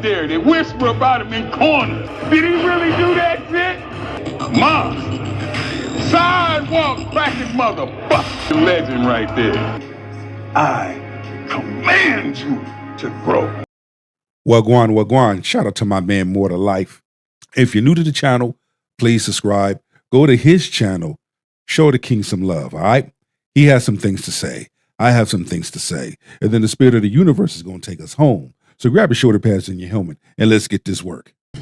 there. They whisper about him in corners. Did he really do that shit? Monster. Sidewalk cracking motherfucking legend right there. I command you to grow. Wagwan. Shout out to my man More to Life. If you're new to the channel, please subscribe. Go to his channel. Show the king some love, all right? He has some things to say. I have some things to say. And then the spirit of the universe is going to take us home. So grab your shoulder pads and your helmet, and let's get this work. I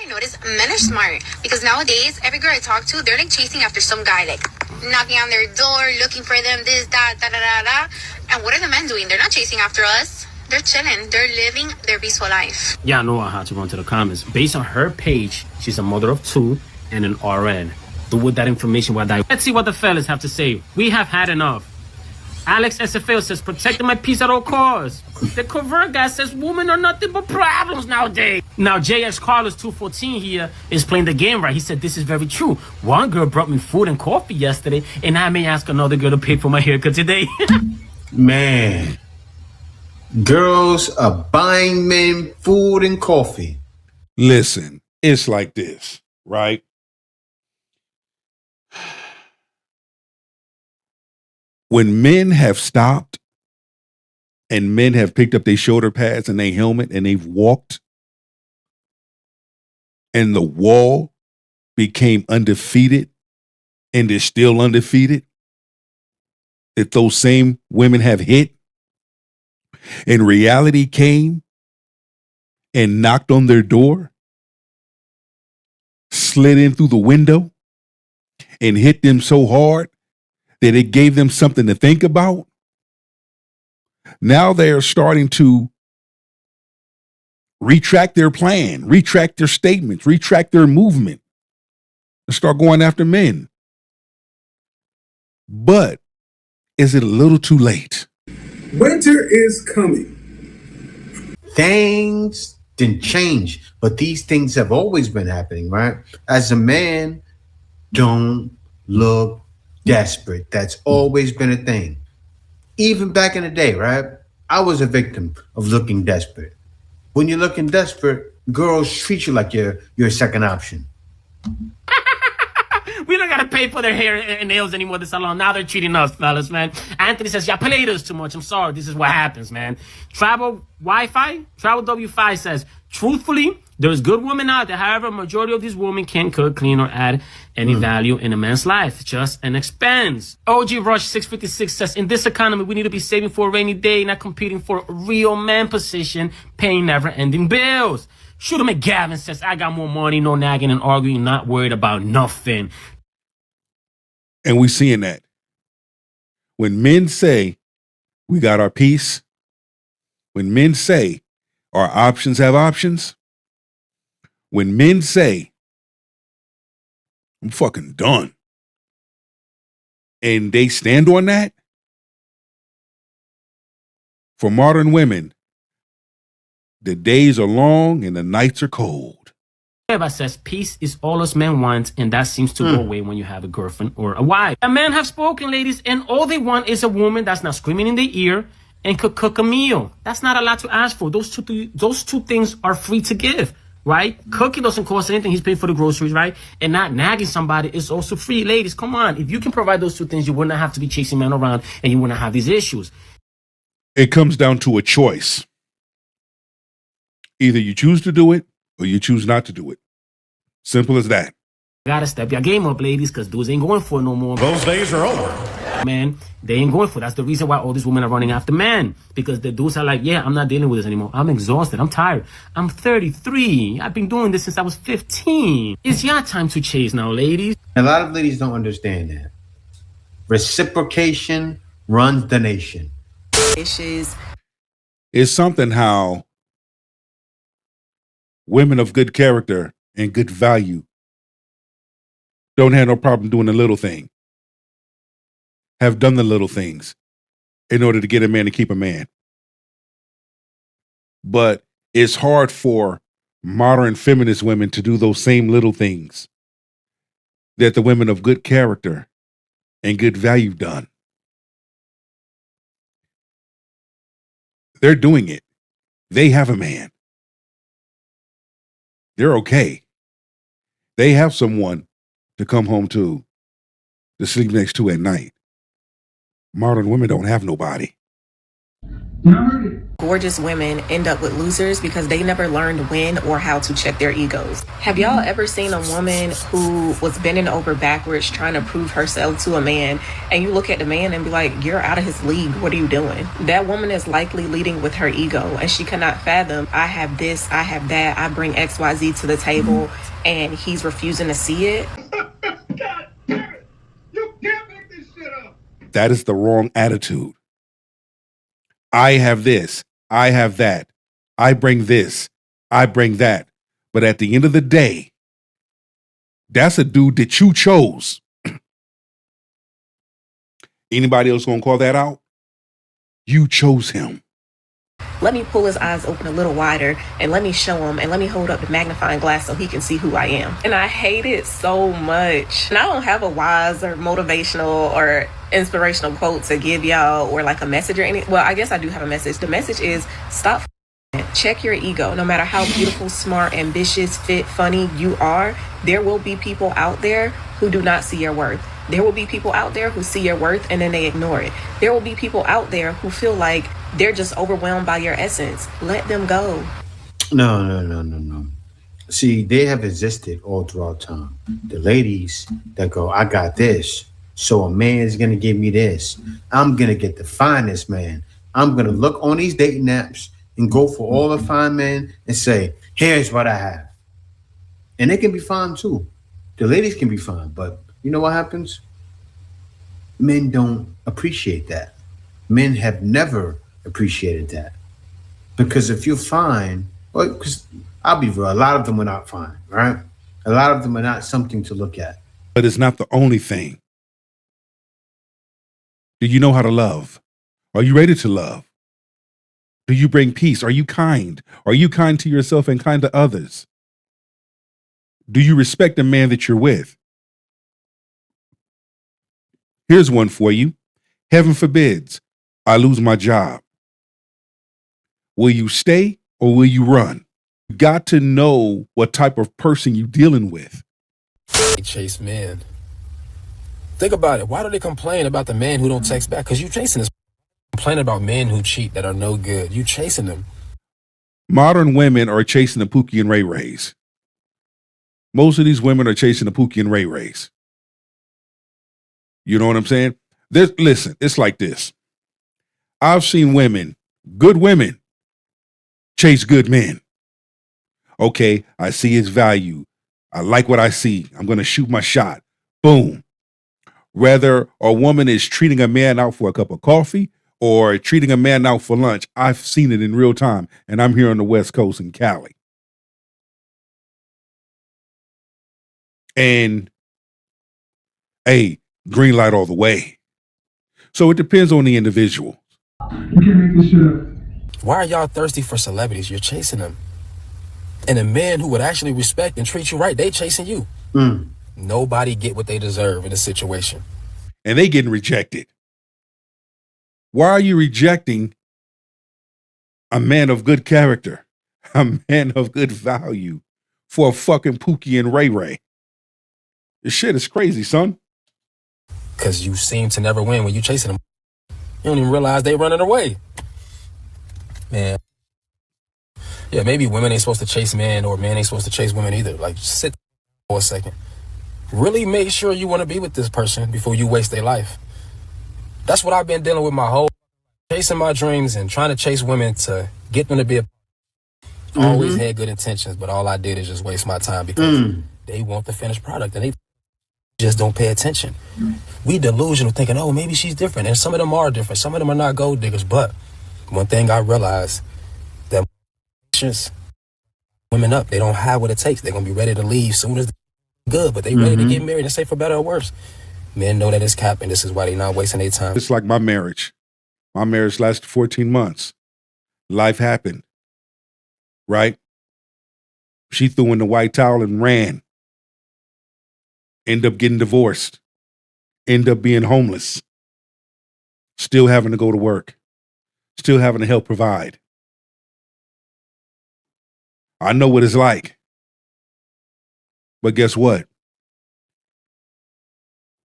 notice men are smart because nowadays, every girl I talk to, they're like chasing after some guy, like knocking on their door, looking for them, this, that, da, da, da, da. And what are the men doing? They're not chasing after us. They're chilling. They're living their peaceful life. Yeah, I know I had to run to the comments. Based on her page, she's a mother of 2 and an RN. Do with that information what I... Let's see what the fellas have to say. We have had enough. Alex SFL says, protecting my peace at all costs. The covert guy says, women are nothing but problems nowadays. Now, JX Carlos 214 here is playing the game right. He said, this is very true. One girl brought me food and coffee yesterday, and I may ask another girl to pay for my haircut today. Man, girls are buying men food and coffee. Listen, it's like this, right? When men have stopped and men have picked up their shoulder pads and their helmet and they've walked and the wall became undefeated and is still undefeated, that those same women have hit and reality came and knocked on their door, slid in through the window and hit them so hard that it gave them something to think about. Now they are starting to retract their plan, retract their statements, retract their movement, and start going after men. But is it a little too late? Winter is coming. Things didn't change, but these things have always been happening, right? As a man, don't look desperate. That's always been a thing. Even back in the day, right? I was a victim of looking desperate. When you're looking desperate, girls treat you like you're a second option. We don't gotta pay for their hair and nails anymore this salon. Now they're cheating us, fellas, man. Anthony says, y'all play this too much. I'm sorry. This is what happens, man. Travel W5 says, truthfully, there's good women out there. However, a majority of these women can't cook, clean, or add any value in a man's life. Just an expense. OG Rush 656 says, in this economy, we need to be saving for a rainy day, not competing for a real man position, paying never-ending bills. Shooter McGavin says, I got more money, no nagging and arguing, not worried about nothing. And we seeing that. When men say, we got our peace, when men say, our options have options, when men say, I'm fucking done, and they stand on that, for modern women, the days are long and the nights are cold. Eva says, peace is all us men want, and that seems to go away when you have a girlfriend or a wife. A men have spoken, ladies, and all they want is a woman that's not screaming in their ear and could cook a meal. That's not a lot to ask for. Those two things are free to give, right? Cooking doesn't cost anything. He's paying for the groceries, right? And not nagging somebody is also free. Ladies, come on. If you can provide those two things, you wouldn't have to be chasing men around and you wouldn't have these issues. It comes down to a choice. Either you choose to do it or you choose not to do it. Simple as that. Gotta step your game up, ladies, because dudes ain't going for it no more. Those days are over. Man, they ain't going for it. That's the reason why all these women are running after men. Because the dudes are like, yeah, I'm not dealing with this anymore. I'm exhausted. I'm tired. I'm 33. I've been doing this since I was 15. It's your time to chase now, ladies. A lot of ladies don't understand that. Reciprocation runs the nation. It's something how women of good character and good value don't have no problem doing the little thing, have done the little things in order to get a man to keep a man. But it's hard for modern feminist women to do those same little things that the women of good character and good value done. They're doing it. They have a man. They're okay. They have someone to come home to sleep next to at night. Modern women don't have nobody. Gorgeous women end up with losers because they never learned when or how to check their egos. Have y'all ever seen a woman who was bending over backwards trying to prove herself to a man, and you look at the man and be like, you're out of his league, what are you doing? That woman is likely leading with her ego, and she cannot fathom, I have this, I have that, I bring XYZ to the table, and he's refusing to see it. God damn it! You can't make this shit up! That is the wrong attitude. I have this, I have that, I bring this, I bring that. But at the end of the day, that's a dude that you chose. Anybody else gonna call that out? You chose him. Let me pull his eyes open a little wider and let me show him and let me hold up the magnifying glass so he can see who I am. And I hate it so much. And I don't have a wise or motivational or inspirational quote to give y'all or like a message or anything. Well, I guess I do have a message. The message is stop. Check your ego. No matter how beautiful, smart, ambitious, fit, funny you are, there will be people out there who do not see your worth. There will be people out there who see your worth and then they ignore it. There will be people out there who feel like they're just overwhelmed by your essence. Let them go. No. See, they have existed all throughout time. The ladies that go, I got this, so a man's going to give me this. I'm going to get the finest man. I'm going to look on these dating apps and go for all the fine men and say, here's what I have. And they can be fine too. The ladies can be fine, but you know what happens? Men don't appreciate that. Men have never appreciated that. Because if you're fine, well, because I'll be real, a lot of them are not fine, right? A lot of them are not something to look at. But it's not the only thing. Do you know how to love? Are you ready to love? Do you bring peace? Are you kind? Are you kind to yourself and kind to others? Do you respect the man that you're with? Here's one for you. Heaven forbids I lose my job. Will you stay or will you run? You got to know what type of person you're dealing with. They chase men. Think about it. Why do they complain about the man who don't text back? Because you chasing this. Complain about men who cheat that are no good. You chasing them. Modern women are chasing the Pookie and Ray Rays. Most of these women are chasing the Pookie and Ray Rays. You know what I'm saying? Listen, it's like this. I've seen women, good women, chase good men. Okay, I see his value. I like what I see. I'm going to shoot my shot. Boom. Whether a woman is treating a man out for a cup of coffee or treating a man out for lunch, I've seen it in real time, and I'm here on the West Coast in Cali. And, hey, green light all the way. So it depends on the individual. You can't make this shit up. Why are y'all thirsty for celebrities? You're chasing them. And the men who would actually respect and treat you right, they chasing you. Nobody get what they deserve in a situation. And they getting rejected. Why are you rejecting a man of good character, a man of good value for a fucking Pookie and Ray Ray? This shit is crazy, son. Because you seem to never win when you chasing them. You don't even realize they running away. Man. Yeah, maybe women ain't supposed to chase men or men ain't supposed to chase women either. Like, sit for a second. Really make sure you want to be with this person before you waste their life. That's what I've been dealing with my whole chasing my dreams and trying to chase women to get them to be always had good intentions, but all I did is just waste my time because they want the finished product and they just don't pay attention. We delusional thinking, oh, maybe she's different. And some of them are different. Some of them are not gold diggers. But one thing I realized that women up, they don't have what it takes. They're going to be ready to leave soon as they're good, but they ready to get married and say for better or worse. Men know that it's cap and this is why they're not wasting their time. It's like my marriage. My marriage lasted 14 months. Life happened. Right? She threw in the white towel and ran. End up getting divorced. End up being homeless. Still having to go to work. still having to help provide. I know what it's like. But guess what?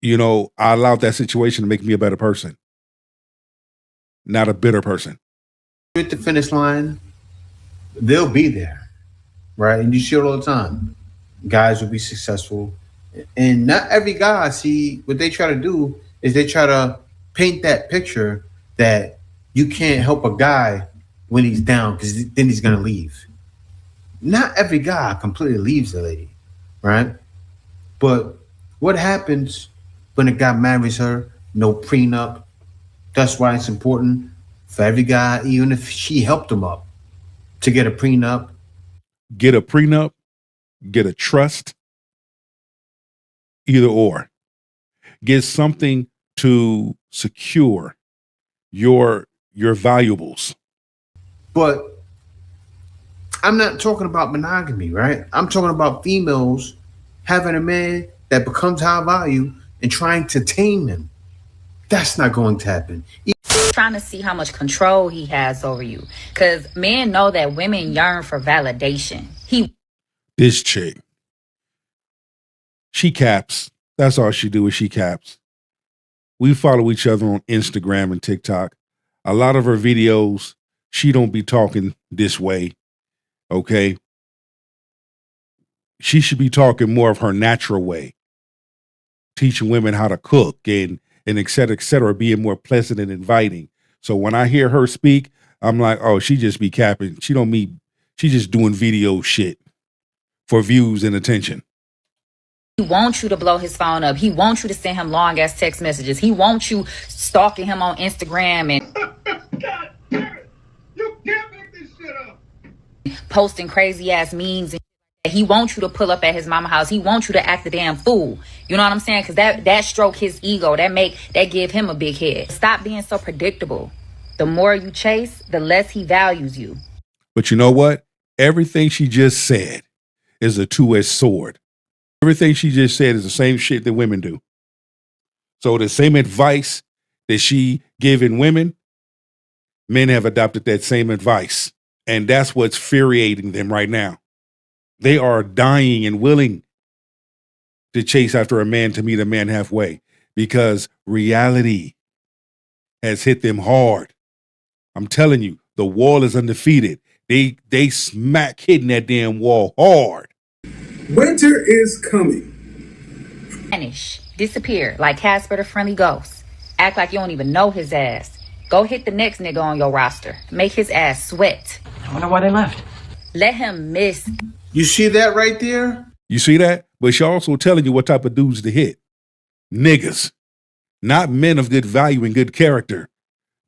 You know, I allowed that situation to make me a better person, not a bitter person. At the finish line, they'll be there, right? And you see it all the time. Guys will be successful. And not every guy, see, what they try to do is they try to paint that picture that you can't help a guy when he's down because then he's going to leave. Not every guy completely leaves the lady, right? But what happens when a guy marries her, no prenup? That's why it's important for every guy, even if she helped him up, to get a prenup. Get a prenup, get a trust, either or. Get something to secure your valuables. But I'm not talking about monogamy, right? I'm talking about females having a man that becomes high value and trying to tame him. That's not going to happen. Trying to see how much control he has over you, because men know that women yearn for validation. This chick, she caps. That's all she do is she caps. We follow each other on Instagram and TikTok. A lot of her videos, she don't be talking this way. Okay. She should be talking more of her natural way, teaching women how to cook and et cetera, being more pleasant and inviting. So when I hear her speak, I'm like, oh, she just be capping. She just doing video shit for views and attention. He wants you to blow his phone up. He wants you to send him long ass text messages. He wants you stalking him on Instagram and God damn it. You can't make this shit up. posting crazy ass memes. He wants you to pull up at his mama house. He wants you to act the damn fool. You know what I'm saying? Because that stroke his ego. That give him a big head. Stop being so predictable. The more you chase, the less he values you. But you know what? Everything she just said is a two-edged sword. Everything she just said is the same shit that women do. So the same advice that she giving women, men have adopted that same advice. And that's what's infuriating them right now. They are dying and willing to chase after a man to meet a man halfway because reality has hit them hard. I'm telling you, the wall is undefeated. They smack hitting that damn wall hard. Winter is coming. Vanish. Disappear like Casper the Friendly Ghost. Act like you don't even know his ass. Go hit the next nigga on your roster. Make his ass sweat. I wonder why they left. Let him miss. You see that right there? You see that? But she also telling you what type of dudes to hit. Niggas. Not men of good value and good character.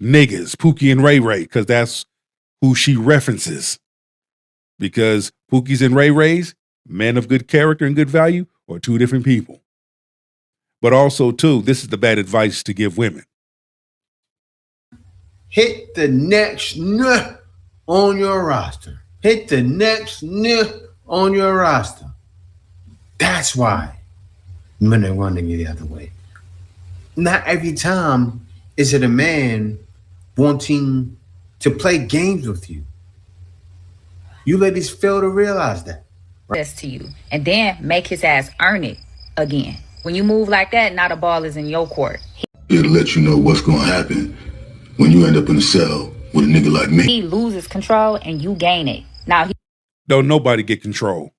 Niggas. Pookie and Ray Ray, because that's who she references. Because Pookie's and Ray Ray's, men of good character and good value, are two different people. But also, too, this is the bad advice to give women. Hit the next nigga on your roster. Hit the next nigga on your roster. That's why men are running the other way. Not every time is it a man wanting to play games with you. You ladies fail to realize that. This to you. And then make his ass earn it again. When you move like that, now the ball is in your court. It'll let you know what's going to happen when you end up in a cell with a nigga like me. He loses control and you gain it. Now he Don't nobody get control.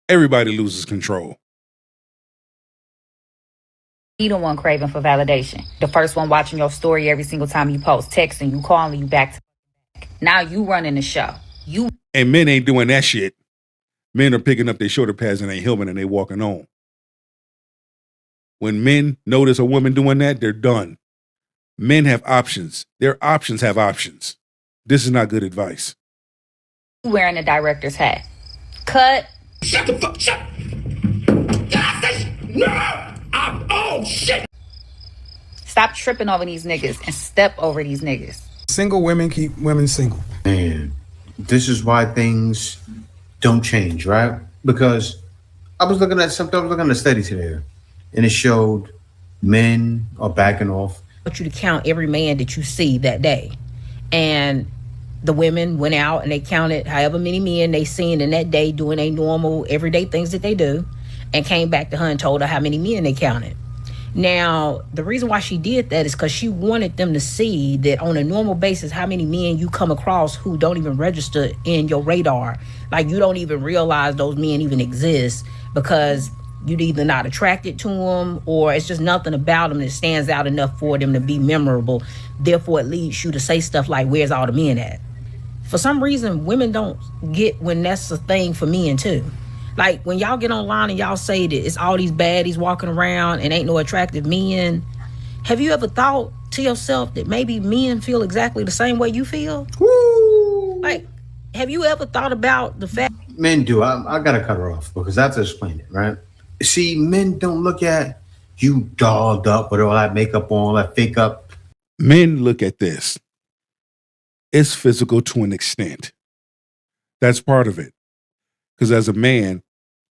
Everybody loses control. the one craving for validation. The first one watching your story every single time you post, texting you, calling you back to back. Now you running the show. And men ain't doing that shit. Men are picking up their shoulder pads and they helmet and they walking on. When men notice a woman doing that, they're done. Men have options. Their options have options. This is not good advice. Wearing a director's hat. Cut. Shut the fuck, shut. No! Oh, shit! Stop tripping over these niggas and step over these niggas. Single women keep women single. Man, this is why things don't change, right? Because I was looking at a study today, and it showed men are backing off. I want you to count every man that you see that day. And the women went out and they counted however many men they seen in that day doing a normal everyday things that they do, and came back to her and told her how many men they counted. Now, the reason why she did that is because she wanted them to see that on a normal basis, how many men you come across who don't even register in your radar. Like, you don't even realize those men even exist because you're either not attracted to them or it's just nothing about them that stands out enough for them to be memorable. Therefore, it leads you to say stuff like, where's all the men at? For some reason, women don't get when that's a thing for men too. Like, when y'all get online and y'all say that it's all these baddies walking around and ain't no attractive men, have you ever thought to yourself that maybe men feel exactly the same way you feel? Woo! Like, have you ever thought about the fact... Men do. I got to cut her off because I have to explain it, right? See, men don't look at you dolled up with all that makeup on, all that fake up. Men look at this. It's physical to an extent. That's part of it. Because as a man,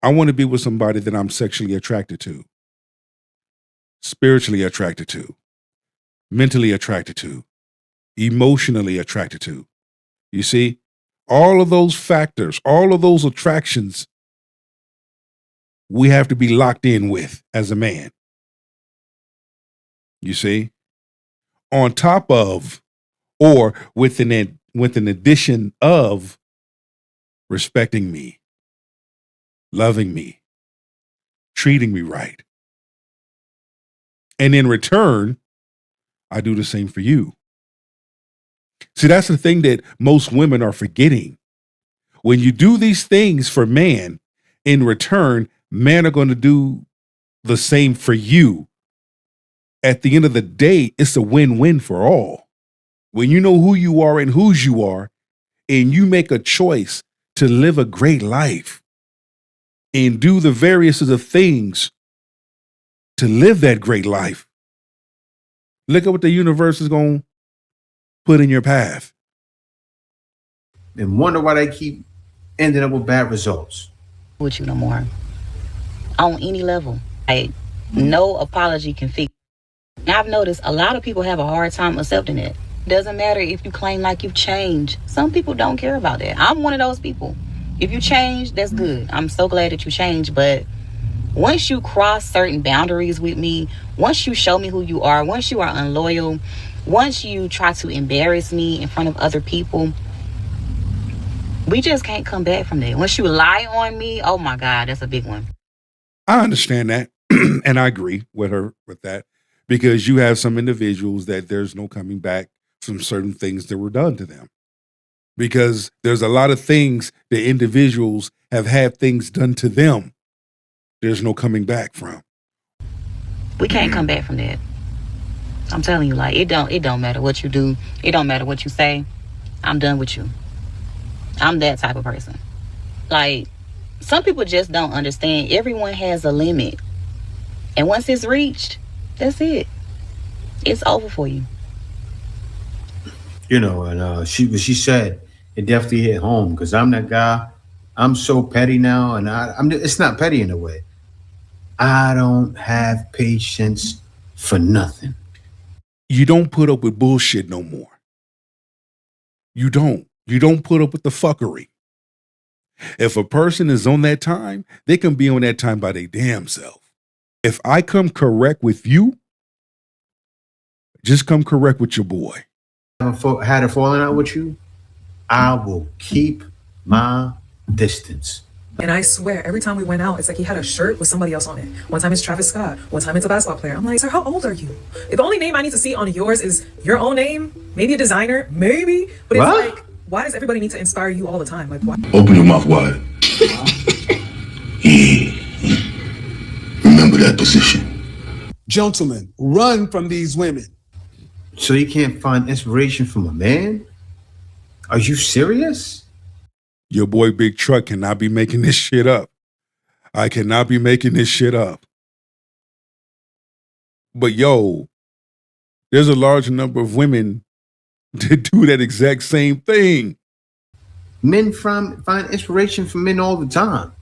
I want to be with somebody that I'm sexually attracted to, spiritually attracted to, mentally attracted to, emotionally attracted to. You see, all of those factors, all of those attractions, we have to be locked in with as a man. You see, on top of, or with an addition of respecting me, loving me, treating me right. And in return, I do the same for you. See, that's the thing that most women are forgetting. When you do these things for man, in return, men are going to do the same for you. At the end of the day, it's a win-win for all. When you know who you are and whose you are, and you make a choice to live a great life and do the various of things to live that great life, look at what the universe is going to put in your path. And wonder why they keep ending up with bad results. With you no more. On any level. Like, no apology can fix. I've noticed a lot of people have a hard time accepting it. Doesn't matter if you claim like you've changed. Some people don't care about that. I'm one of those people. If you change, that's good. I'm so glad that you changed. But once you cross certain boundaries with me, once you show me who you are, once you are unloyal, once you try to embarrass me in front of other people, we just can't come back from that. Once you lie on me, oh my God, that's a big one. I understand that. And I agree with her with that, because you have some individuals that there's no coming back from certain things that were done to them. Because there's a lot of things that individuals have had things done to them. There's no coming back from. We can't come back from that. I'm telling you, like, it don't matter what you do. It don't matter what you say. I'm done with you. I'm that type of person. Like, some people just don't understand. Everyone has a limit. And once it's reached, that's it. It's over for you. You know, and she said, it definitely hit home because I'm that guy. I'm so petty now, and it's not petty in a way. I don't have patience for nothing. You don't put up with bullshit no more. You don't. You don't put up with the fuckery. If a person is on that time, they can be on that time by their damn self. If I come correct with you, just come correct with your boy. Had a falling out with you, I will keep my distance. And I swear, every time we went out, it's like he had a shirt with somebody else on it. One time it's Travis Scott. One time it's a basketball player. I'm like, sir, how old are you? If the only name I need to see on yours is your own name, maybe a designer, maybe. But it's like, why does everybody need to inspire you all the time? Like, why? Open your mouth wide. Yeah. Remember that position. Gentlemen, run from these women. So you can't find inspiration from a man? Are you serious? Your boy Big Truck cannot be making this shit up. I cannot be making this shit up. But yo, there's a large number of women that do that exact same thing. Men find inspiration from men all the time.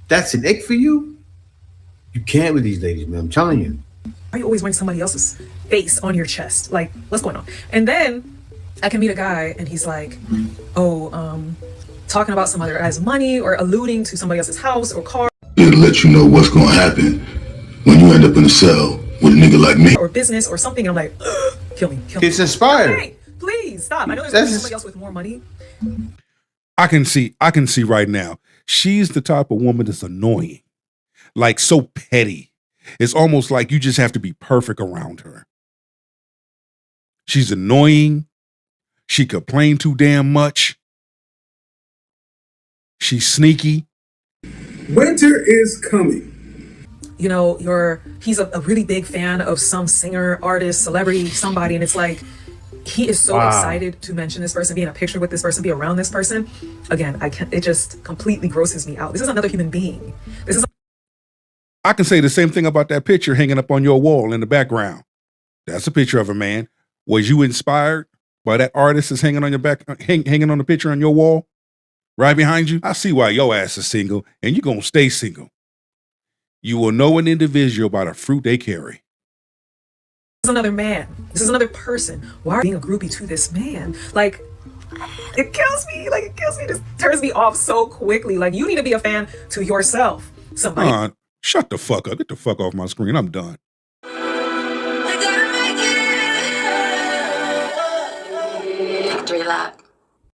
That's an ick for you? You can't with these ladies, man. I'm telling you. Why are you always wearing somebody else's face on your chest? Like, what's going on? And then I can meet a guy and he's like, talking about some other guy's money or alluding to somebody else's house or car. It'll let you know what's gonna happen when you end up in a cell with a nigga like me. Or business or something. And I'm like, kill me. It's inspired. Okay, please stop. I know there's somebody else with more money. I can see right now. She's the type of woman that's annoying. Like so petty. It's almost like you just have to be perfect around her. She's annoying. She complains too damn much. She's sneaky. Winter is coming. You know, he's a really big fan of some singer, artist, celebrity, somebody, and it's like he is so excited to mention this person, be in a picture with this person, be around this person. Again, it just completely grosses me out. This is another human being. I can say the same thing about that picture hanging up on your wall in the background. That's a picture of a man. Was you inspired by that artist that's hanging on your hanging on the picture on your wall? Right behind you? I see why your ass is single, and you're going to stay single. You will know an individual by the fruit they carry. This is another man. This is another person. Why are you being a groupie to this man? Like, it kills me. Like, it kills me. This turns me off so quickly. Like, you need to be a fan to yourself. Somebody. Shut the fuck up. Get the fuck off my screen. I'm done. Victory lap.